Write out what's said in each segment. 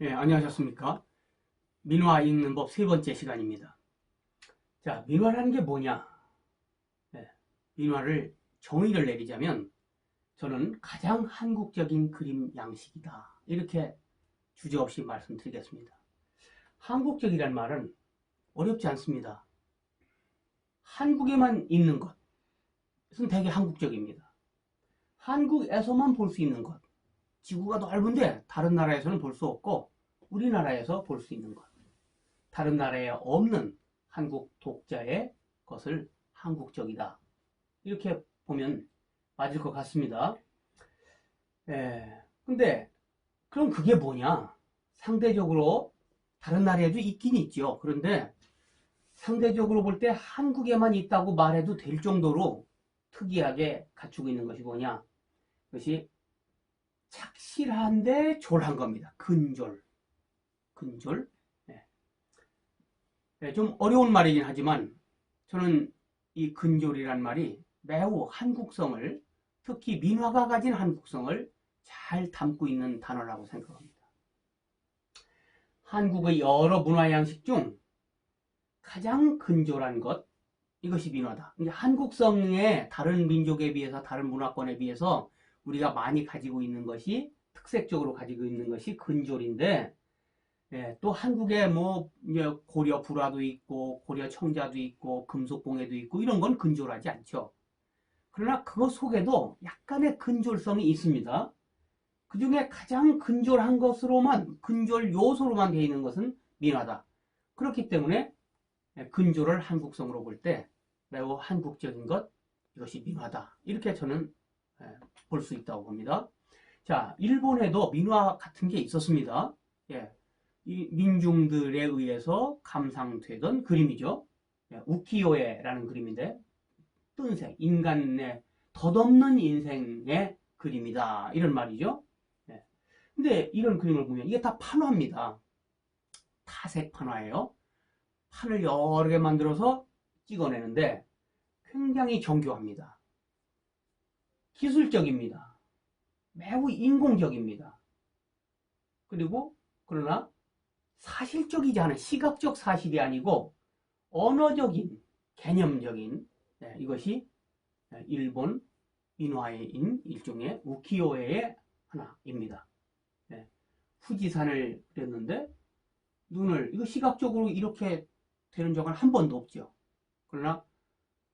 예, 안녕하셨습니까? 민화 읽는 법 세 번째 시간입니다. 자, 민화라는 게 뭐냐? 예, 민화를 정의를 내리자면 저는 가장 한국적인 그림 양식이다. 이렇게 주저없이 말씀드리겠습니다. 한국적이란 말은 어렵지 않습니다. 한국에만 있는 것은 되게 한국적입니다. 한국에서만 볼 수 있는 것. 지구가 넓은데 다른 나라에서는 볼 수 없고 우리나라에서 볼 수 있는 것. 다른 나라에 없는 한국 독자의 것을 한국적이다. 이렇게 보면 맞을 것 같습니다. 근데 그럼 그게 뭐냐? 상대적으로 다른 나라에도 있긴 있죠. 그런데 상대적으로 볼 때 한국에만 있다고 말해도 될 정도로 특이하게 갖추고 있는 것이 뭐냐? 그것이 착실한데 졸한 겁니다. 근졸. 근졸. 좀 어려운 말이긴 하지만 저는 이 근졸이란 말이 매우 한국성을, 특히 민화가 가진 한국성을 잘 담고 있는 단어라고 생각합니다. 한국의 여러 문화 양식 중 가장 근졸한 것, 이것이 민화다. 한국성의 다른 민족에 비해서, 다른 문화권에 비해서 우리가 많이 가지고 있는 것이, 특색적으로 가지고 있는 것이 근졸인데, 또 한국에 뭐 고려 불화도 있고 고려 청자도 있고 금속공예도 있고 이런 건 근졸하지 않죠. 그러나 그것 속에도 약간의 근졸성이 있습니다. 그 중에 가장 근졸한 것으로만, 근졸 요소로만 되어 있는 것은 민화다. 그렇기 때문에 근졸을 한국성으로 볼 때 매우 한국적인 것, 이것이 민화다. 이렇게 저는 볼 수 있다고 봅니다. 자, 일본에도 민화 같은 게 있었습니다. 예, 이 민중들에 의해서 감상되던 그림이죠. 우키요에라는 그림인데 뜬생, 인간의 덧없는 인생의 그림이다. 이런 말이죠. 근데 이런 그림을 보면 이게 다 판화입니다. 타색 판화예요. 판을 여러 개 만들어서 찍어내는데 굉장히 정교합니다. 기술적입니다. 매우 인공적입니다. 그리고 그러나 사실적이지 않은, 시각적 사실이 아니고 언어적인, 개념적인, 이것이 일본 민화인 일종의 우키요에의 하나입니다. 후지산을 그렸는데 눈을, 이거 시각적으로 이렇게 되는 적은 한 번도 없죠. 그러나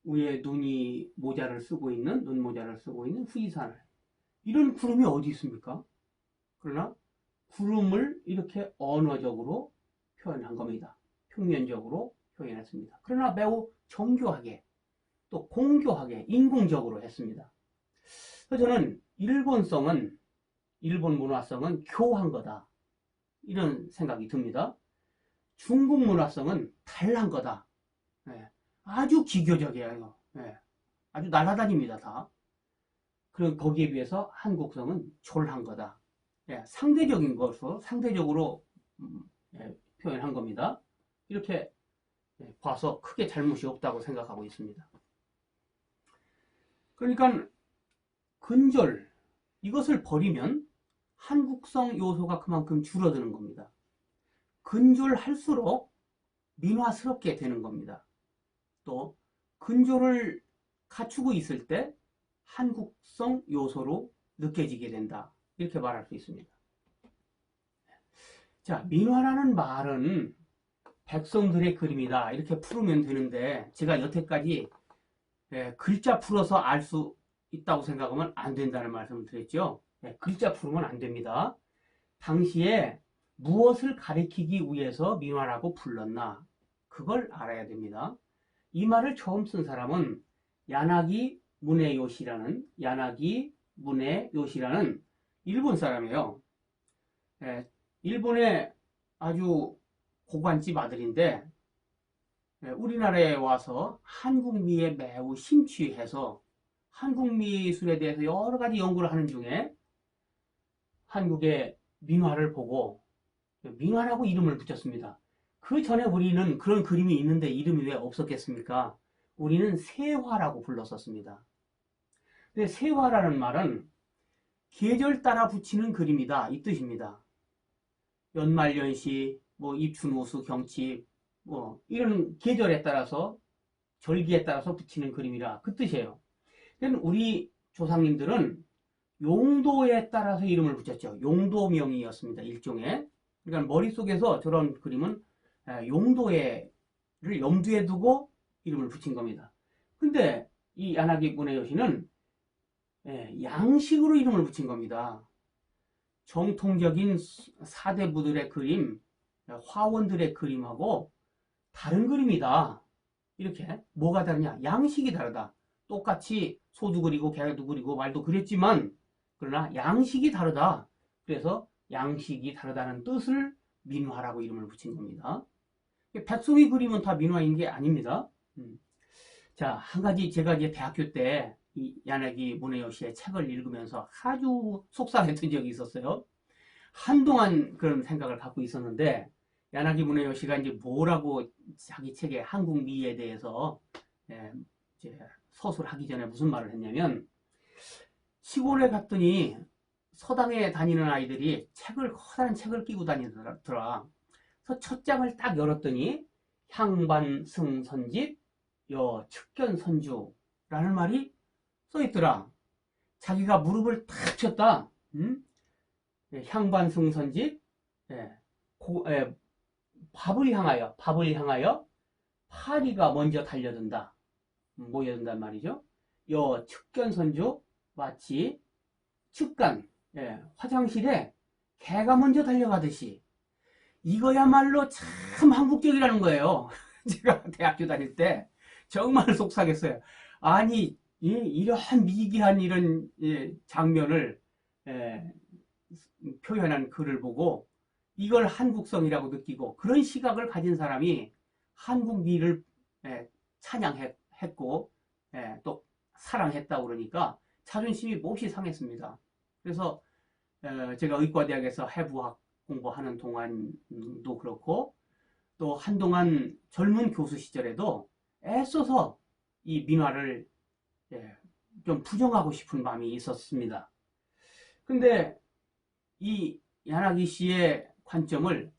위에 눈이 모자를 쓰고 있는, 눈 모자를 쓰고 있는 후지산을, 이런 구름이 어디 있습니까? 그러나 구름을 이렇게 언어적으로 표현한 겁니다. 평면적으로 표현했습니다. 그러나 매우 정교하게, 또 공교하게, 인공적으로 했습니다. 그래서 저는 일본 문화성은 교한 거다. 이런 생각이 듭니다. 중국 문화성은 탈한 거다. 아주 기교적이에요. 아주 날아다닙니다, 다. 그리고 거기에 비해서 한국성은 졸한 거다. 상대적인 것으로, 상대적으로 표현한 겁니다. 이렇게 봐서 크게 잘못이 없다고 생각하고 있습니다. 그러니까 근절, 이것을 버리면 한국성 요소가 그만큼 줄어드는 겁니다. 근졸할수록 민화스럽게 되는 겁니다. 또 근졸을 갖추고 있을 때 한국성 요소로 느껴지게 된다. 이렇게 말할 수 있습니다. 자, 민화라는 말은 백성들의 그림이다. 이렇게 풀으면 되는데 제가 여태까지 글자 풀어서 알 수 있다고 생각하면 안 된다는 말씀을 드렸죠. 글자 풀으면 안 됩니다. 당시에 무엇을 가리키기 위해서 민화라고 불렀나? 그걸 알아야 됩니다. 이 말을 처음 쓴 사람은 야나기 무네요시라는 일본 사람이에요. 일본의 아주 고관집 아들인데 우리나라에 와서 한국미에 매우 심취해서 한국 미술에 대해서 여러 가지 연구를 하는 중에 한국의 민화를 보고 민화라고 이름을 붙였습니다. 그 전에 우리는 그런 그림이 있는데 이름이 왜 없었겠습니까? 우리는 세화라고 불렀었습니다. 근데 세화라는 말은 계절 따라 붙이는 그림이다, 이 뜻입니다. 연말연시, 뭐 입춘호수 경칩, 뭐 이런 계절에 따라서 절기에 따라서 붙이는 그림이라 그 뜻이에요. 그러니까 우리 조상님들은 용도에 따라서 이름을 붙였죠. 용도명이었습니다. 일종의. 그러니까 머릿속에서 저런 그림은 용도를 염두에 두고 이름을 붙인 겁니다. 근데 이 야나기 무네요시는 양식으로 이름을 붙인 겁니다. 정통적인 사대부들의 그림, 화원들의 그림하고 다른 그림이다. 이렇게 뭐가 다르냐? 양식이 다르다. 똑같이 소도 그리고 개도 그리고 말도 그렸지만 그러나 양식이 다르다. 그래서 양식이 다르다는 뜻을 민화라고 이름을 붙인 겁니다. 백송이 그림은 다 민화인 게 아닙니다. 자, 한 가지 제가 이제 대학교 때 이 야나기 무네요시의 책을 읽으면서 아주 속상했던 적이 있었어요. 한동안 그런 생각을 갖고 있었는데 야나기 무네요시가 이제 뭐라고 자기 책의 한국 미에 대해서 이제 서술하기 전에 무슨 말을 했냐면 시골에 갔더니 서당에 다니는 아이들이 커다란 책을 끼고 다니더라. 그래서 첫 장을 딱 열었더니 향반승선집 여 측견선주라는 말이 써있더라. 자기가 무릎을 탁 쳤다. 향반승선집 밥을 향하여 파리가 먼저 달려든다. 모여든단 말이죠. 여 측견선주 마치 측간 화장실에 개가 먼저 달려가듯이 이거야말로 참 한국적이라는 거예요. 제가 대학교 다닐 때 정말 속상했어요. 아니 이러한 미개한 이런 장면을 표현한 글을 보고 이걸 한국성이라고 느끼고 그런 시각을 가진 사람이 한국 미를 찬양했고 또 사랑했다고 그러니까 자존심이 몹시 상했습니다. 그래서 제가 의과대학에서 해부학 공부하는 동안도 그렇고 또 한동안 젊은 교수 시절에도 애써서 이 민화를 좀 부정하고 싶은 마음이 있었습니다. 근데 이 야나기 씨의 관점을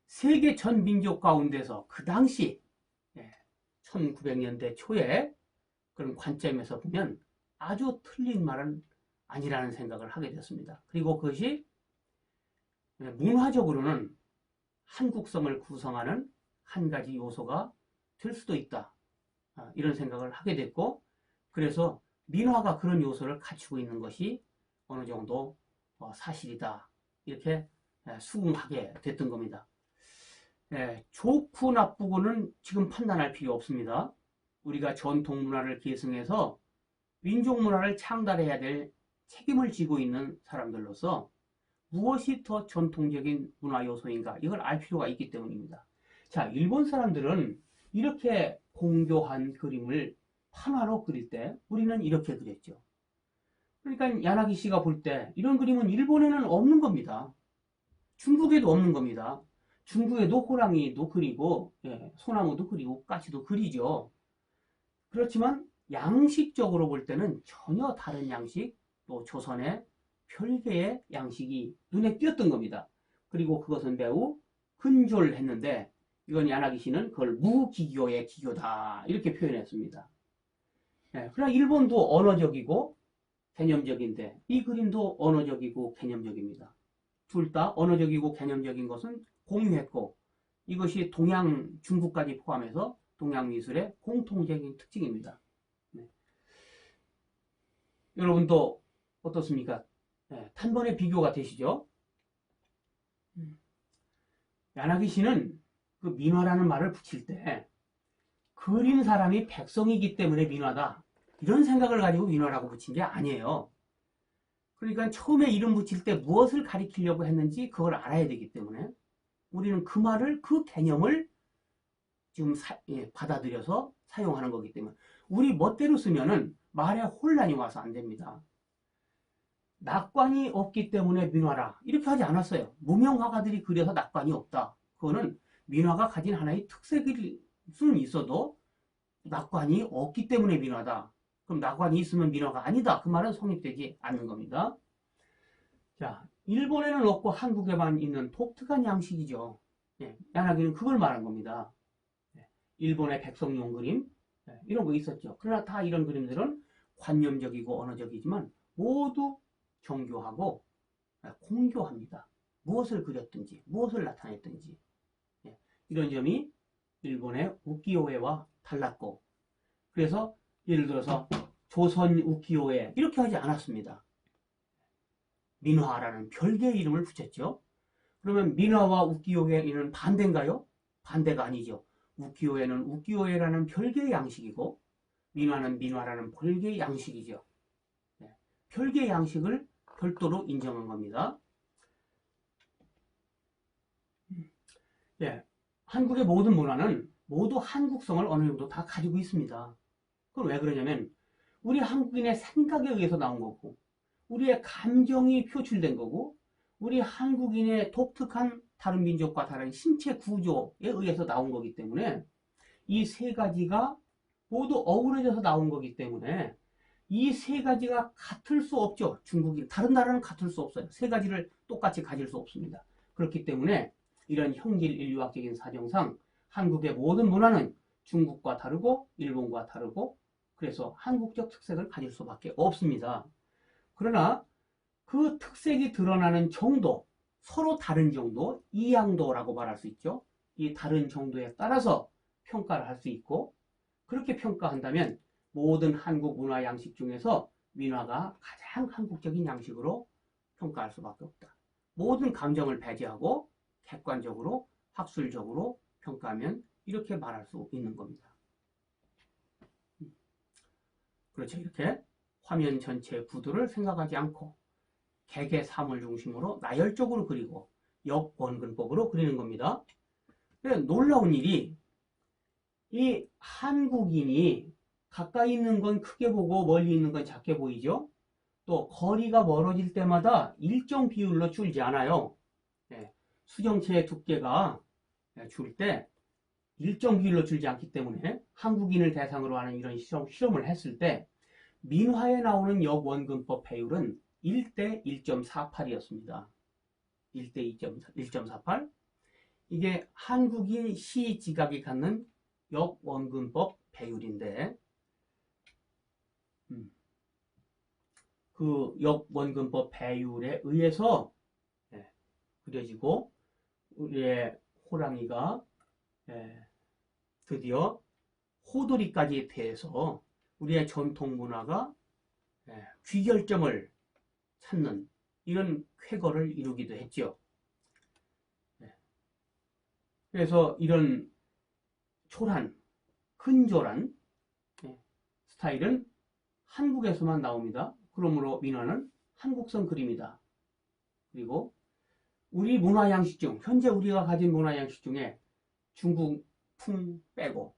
세계 전 민족 가운데서 그 당시 1900년대 초에 그런 관점에서 보면 아주 틀린 말은 아니라는 생각을 하게 됐습니다. 그리고 그것이 문화적으로는 한국성을 구성하는 한 가지 요소가 될 수도 있다. 이런 생각을 하게 됐고 그래서 민화가 그런 요소를 갖추고 있는 것이 어느 정도 사실이다. 이렇게 수긍하게 됐던 겁니다. 좋고 나쁘고는 지금 판단할 필요 없습니다. 우리가 전통 문화를 계승해서 민족 문화를 창달해야 될 책임을 지고 있는 사람들로서 무엇이 더 전통적인 문화 요소인가 이걸 알 필요가 있기 때문입니다. 자, 일본 사람들은 이렇게 공교한 그림을 판화로 그릴 때 우리는 이렇게 그렸죠. 그러니까 야나기 씨가 볼 때 이런 그림은 일본에는 없는 겁니다. 중국에도 없는 겁니다. 중국에도 호랑이도 그리고 소나무도 그리고 까치도 그리죠. 그렇지만 양식적으로 볼 때는 전혀 다른 양식, 또 조선의 별개의 양식이 눈에 띄었던 겁니다. 그리고 그것은 매우 근졸했는데 이건 야나기 씨는 그걸 무기교의 기교다 이렇게 표현했습니다. 그러나 일본도 언어적이고 개념적인데 이 그림도 언어적이고 개념적입니다. 둘 다 언어적이고 개념적인 것은 공유했고 이것이 동양 중국까지 포함해서 동양 미술의 공통적인 특징입니다. 여러분도 어떻습니까? 단번에 비교가 되시죠? 야나기 씨는 그 민화라는 말을 붙일 때 그린 사람이 백성이기 때문에 민화다. 이런 생각을 가지고 민화라고 붙인 게 아니에요. 그러니까 처음에 이름 붙일 때 무엇을 가리키려고 했는지 그걸 알아야 되기 때문에 우리는 그 말을, 그 개념을 지금 받아들여서 사용하는 거기 때문에 우리 멋대로 쓰면은 말에 혼란이 와서 안 됩니다. 낙관이 없기 때문에 민화라 이렇게 하지 않았어요. 무명 화가들이 그려서 낙관이 없다. 그거는 민화가 가진 하나의 특색일 수는 있어도 낙관이 없기 때문에 민화다. 그럼 낙관이 있으면 민화가 아니다. 그 말은 성립되지 않는 겁니다. 자, 일본에는 없고 한국에만 있는 독특한 양식이죠. 예, 야나기는 그걸 말한 겁니다. 예, 일본의 백성용 그림, 예, 이런 거 있었죠. 그러나 다 이런 그림들은 관념적이고 언어적이지만 모두 정교하고 공교합니다. 무엇을 그렸든지 무엇을 나타냈든지, 예, 이런 점이 일본의 우키요에와 달랐고, 그래서 예를 들어서 조선 우키요에 이렇게 하지 않았습니다. 민화라는 별개의 이름을 붙였죠. 그러면 민화와 우키요에는 반대인가요? 반대가 아니죠. 우키요에는 우키요에라는 별개의 양식이고 민화는 민화라는 별개의 양식이죠. 네. 별개의 양식을 별도로 인정한 겁니다. 네. 한국의 모든 문화는 모두 한국성을 어느 정도 다 가지고 있습니다. 그건 왜 그러냐면 우리 한국인의 생각에 의해서 나온 거고, 우리의 감정이 표출된 거고, 우리 한국인의 독특한 다른 민족과 다른 신체 구조에 의해서 나온 거기 때문에 이 세 가지가 모두 어우러져서 나온 거기 때문에 이 세 가지가 같을 수 없죠. 중국인, 다른 나라는 같을 수 없어요. 세 가지를 똑같이 가질 수 없습니다. 그렇기 때문에 이런 형질 인류학적인 사정상 한국의 모든 문화는 중국과 다르고 일본과 다르고, 그래서 한국적 특색을 가질 수밖에 없습니다. 그러나 그 특색이 드러나는 정도, 서로 다른 정도, 이양도라고 말할 수 있죠. 이 다른 정도에 따라서 평가를 할 수 있고, 그렇게 평가한다면 모든 한국 문화 양식 중에서 민화가 가장 한국적인 양식으로 평가할 수밖에 없다. 모든 감정을 배제하고 객관적으로 학술적으로 평가하면 이렇게 말할 수 있는 겁니다. 그렇죠. 이렇게 화면 전체의 구도를 생각하지 않고 개개 사물 중심으로 나열적으로 그리고 역원근법으로 그리는 겁니다. 놀라운 일이, 이 한국인이 가까이 있는 건 크게 보고 멀리 있는 건 작게 보이죠. 또 거리가 멀어질 때마다 일정 비율로 줄지 않아요. 네, 수정체의 두께가 줄 때 일정 비율로 줄지 않기 때문에 한국인을 대상으로 하는 이런 실험을 했을 때 민화에 나오는 역원근법 배율은 1대 1.48이었습니다. 1대 1.48. 이게 한국인 시지각이 갖는 역원근법 배율인데, 그 역원근법 배율에 의해서 그려지고 우리의 호랑이가 드디어 호돌이까지 대해서 우리의 전통 문화가 귀결점을 찾는 이런 쾌거를 이루기도 했죠. 그래서 이런 초란, 근조란 스타일은 한국에서만 나옵니다. 그러므로 민화는 한국성 그림이다. 그리고 우리 문화 양식 중, 현재 우리가 가진 문화 양식 중에 중국풍 빼고,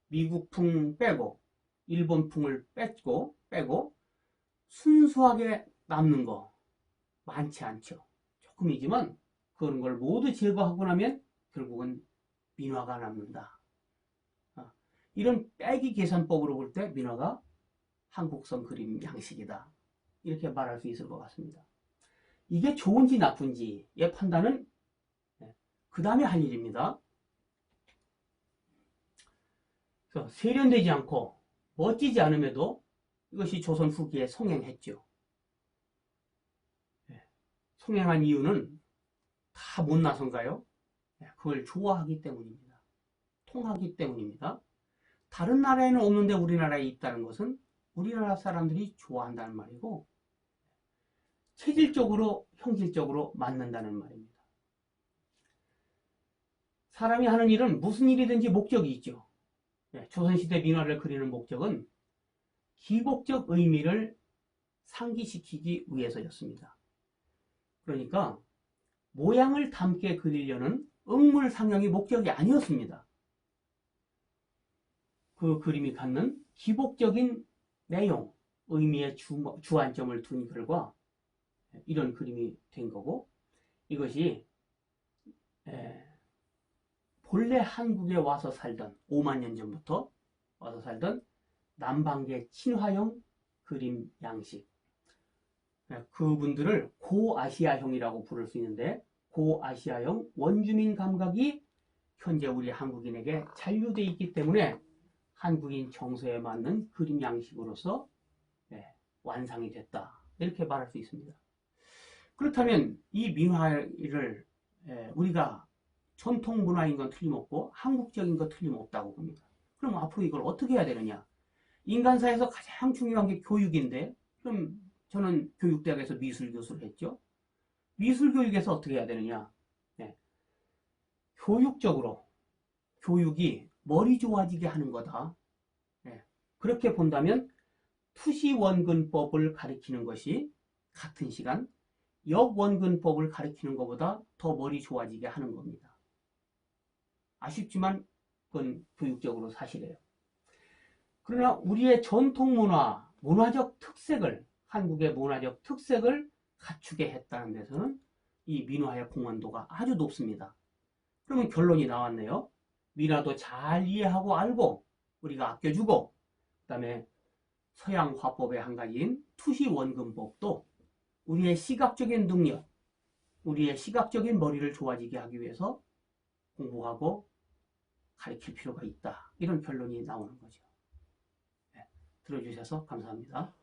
미국풍 빼고, 일본풍을 빼고 순수하게 남는 거 많지 않죠. 조금이지만 그런 걸 모두 제거하고 나면 결국은 민화가 남는다. 이런 빼기 계산법으로 볼 때 민화가 한국성 그림 양식이다. 이렇게 말할 수 있을 것 같습니다. 이게 좋은지 나쁜지의 판단은 그 다음에 할 일입니다. 그래서 세련되지 않고 멋지지 않음에도 이것이 조선 후기에 성행했죠. 성행한 이유는 다 못나선가요? 그걸 좋아하기 때문입니다. 통하기 때문입니다. 다른 나라에는 없는데 우리나라에 있다는 것은 우리나라 사람들이 좋아한다는 말이고, 체질적으로 형질적으로 맞는다는 말입니다. 사람이 하는 일은 무슨 일이든지 목적이 있죠. 조선시대 민화를 그리는 목적은 기복적 의미를 상기시키기 위해서였습니다. 그러니까 모양을 닮게 그리려는 응물상형이 목적이 아니었습니다. 그 그림이 갖는 기복적인 내용, 의미의 주안점을 둔 결과 이런 그림이 된 거고, 이것이 본래 한국에 와서 살던 5만 년 전부터 와서 살던 남방계 친화형 그림 양식, 그분들을 고아시아형이라고 부를 수 있는데, 고아시아형 원주민 감각이 현재 우리 한국인에게 잔류되어 있기 때문에 한국인 정서에 맞는 그림 양식으로서 완성이 됐다, 이렇게 말할 수 있습니다. 그렇다면 이 민화를 우리가 전통 문화인 건 틀림없고 한국적인 건 틀림없다고 봅니다. 그럼 앞으로 이걸 어떻게 해야 되느냐? 인간사에서 가장 중요한 게 교육인데, 그럼 저는 교육대학에서 미술 교수를 했죠. 미술 교육에서 어떻게 해야 되느냐? 교육적으로 교육이 머리 좋아지게 하는 거다. 그렇게 본다면 투시원근법을 가리키는 것이 같은 시간 역원근법을 가리키는 것보다 더 머리 좋아지게 하는 겁니다. 아쉽지만 그건 교육적으로 사실이에요. 그러나 우리의 전통 문화, 문화적 특색을, 한국의 문화적 특색을 갖추게 했다는 데서는 이 민화의 공헌도가 아주 높습니다. 그러면 결론이 나왔네요. 민화도 잘 이해하고 알고 우리가 아껴주고, 그 다음에 서양 화법의 한 가지인 투시원근법도 우리의 시각적인 능력, 우리의 시각적인 머리를 좋아지게 하기 위해서 공부하고 가르칠 필요가 있다, 이런 결론이 나오는 거죠. 들어주셔서 감사합니다.